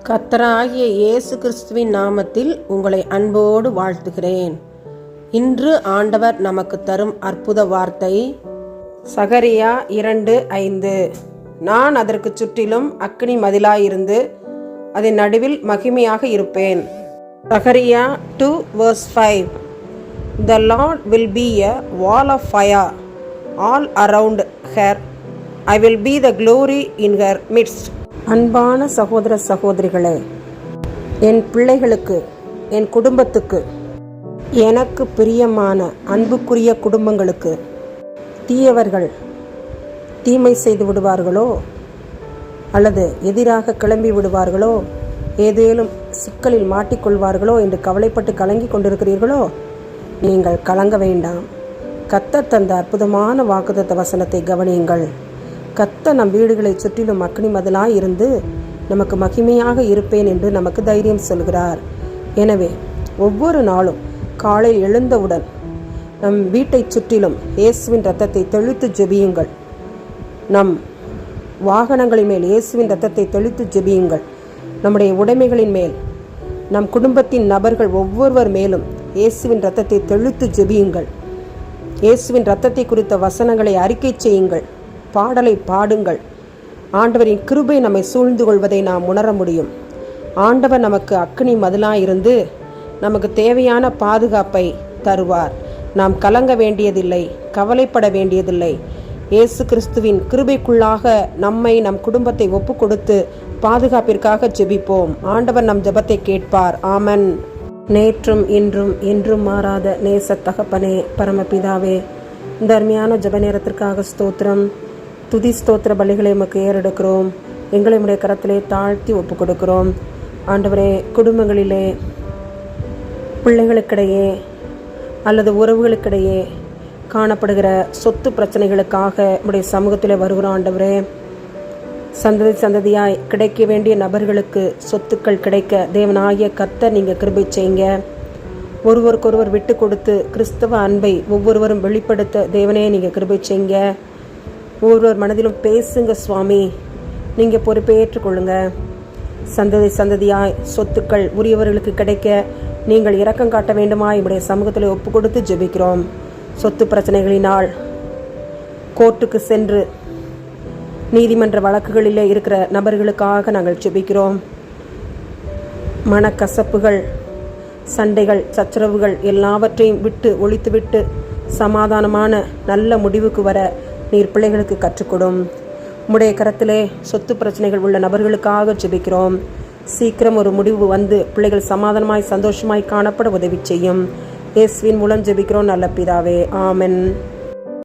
கர்த்தராகிய இயேசு கிறிஸ்துவின் நாமத்தில் உங்களை அன்போடு வாழ்த்துகிறேன். இன்று ஆண்டவர் நமக்கு தரும் அற்புத வார்த்தை சகரியா 2:5. நான் அதற்கு சுற்றிலும் அக்கினி மதிலாயிருந்து அதன் நடுவில் மகிமையாக இருப்பேன். சகரியா 2:5. The Lord will be a wall of fire all around her. I will be the glory in her midst. அன்பான சகோதர சகோதரிகளே, என் பிள்ளைகளுக்கு, என் குடும்பத்துக்கு, எனக்கு பிரியமான அன்புக்குரிய குடும்பங்களுக்கு தீயவர்கள் தீமை செய்து விடுவார்களோ அல்லது எதிராக கிளம்பி விடுவார்களோ, ஏதேனும் சிக்கலில் மாட்டிக்கொள்வார்களோ என்று கவலைப்பட்டு கலங்கி கொண்டிருக்கிறீர்களோ, நீங்கள் கலங்க வேண்டாம். கர்த்தர் தந்த அற்புதமான வாக்குத்தத்த வசனத்தை கவனியுங்கள். கர்த்தர் நம் வீடுகளை சுற்றிலும் அக்கினி மதிலாய் இருந்து நமக்கு மகிமையாக இருப்பேன் என்று நமக்கு தைரியம் சொல்கிறார். எனவே ஒவ்வொரு நாளும் காலையில் எழுந்தவுடன் நம் வீட்டை சுற்றிலும் இயேசுவின் இரத்தத்தை தெளித்து ஜெபியுங்கள். நம் வாகனங்களின் மேல் இயேசுவின் இரத்தத்தை தெளித்து ஜெபியுங்கள். நம்முடைய உடைமைகளின் மேல், நம் குடும்பத்தின் நபர்கள் ஒவ்வொருவர் மேலும் இயேசுவின் இரத்தத்தை தெளித்து ஜெபியுங்கள். இயேசுவின் இரத்தத்தை குறித்த வசனங்களை அறிக்கை செய்யுங்கள். பாடலை பாடுங்கள். ஆண்டவரின் கிருபை நம்மை சூழ்ந்து கொள்வதை நாம் உணர முடியும். ஆண்டவர் நமக்கு அக்கினி மதிலாயிருந்து நமக்கு தேவையான பாதுகாப்பை தருவார். நாம் கலங்க வேண்டியதில்லை, கவலைப்பட வேண்டியதில்லை. இயேசு கிறிஸ்துவின் கிருபைக்குள்ளாக நம்மை, நம் குடும்பத்தை ஒப்பு கொடுத்து பாதுகாப்பிற்காக ஜெபிப்போம். ஆண்டவர் நம் ஜெபத்தை கேட்பார். ஆமன். நேற்றும் இன்றும் என்றும் மாறாத நேச தகப்பனே, பரமபிதாவே, இந்த அருமையான ஜெப நேரத்திற்காக ஸ்தோத்திரம். துதி ஸ்தோத்திர பலிகளை உமக்கு ஏறெடுக்கிறோம். எங்களை உடைய கரத்திலே தாழ்த்தி ஒப்பு கொடுக்கிறோம். ஆண்டவரே, குடும்பங்களிலே, பிள்ளைகளுக்கிடையே அல்லது உறவுகளுக்கிடையே காணப்படுகிற சொத்து பிரச்சனைகளுக்காக உடைய சமூகத்தில் வருகிறோம். ஆண்டவரே, சந்ததி சந்ததியாய் கிடைக்க வேண்டிய நபர்களுக்கு சொத்துக்கள் கிடைக்க தேவனாகிய கர்த்தர் நீங்கள் கிருபை செய்யுங்க. ஒருவருக்கொருவர் விட்டு கொடுத்து கிறிஸ்தவ அன்பை ஒவ்வொருவரும் வெளிப்படுத்த தேவனே நீங்கள் கிருபை செய்யுங்க. ஒவ்வொருவர் மனதிலும் பேசுங்க சுவாமி, நீங்கள் பொறுப்பேற்றுக்கொள்ளுங்க. சந்ததி சந்ததியாய் சொத்துக்கள் உரியவர்களுக்கு கிடைக்க நீங்கள் இரக்கம் காட்ட வேண்டுமா என்னுடைய சமூகத்தில் ஒப்பு கொடுத்து ஜெபிக்கிறோம். சொத்து பிரச்சனைகளினால் கோர்ட்டுக்கு சென்று நீதிமன்ற வழக்குகளிலே இருக்கிற நபர்களுக்காக நாங்கள் ஜெபிக்கிறோம். மனக்கசப்புகள், சண்டைகள், சச்சரவுகள் எல்லாவற்றையும் விட்டு ஒழித்துவிட்டு சமாதானமான நல்ல முடிவுக்கு வர நீர் பிள்ளைகளுக்கு கற்றுக்கொடும். உம்முடைய கரத்திலே சொத்து பிரச்சனைகள் உள்ள நபர்களுக்காக ஜெபிக்கிறோம். சீக்கிரம் ஒரு முடிவு வந்து பிள்ளைகள் சமாதானமாய் சந்தோஷமாய் காணப்பட உதவி செய்யும். இயேசுவின் மூலம் ஜெபிக்கிறோம் நல்ல பிதாவே. ஆமென்.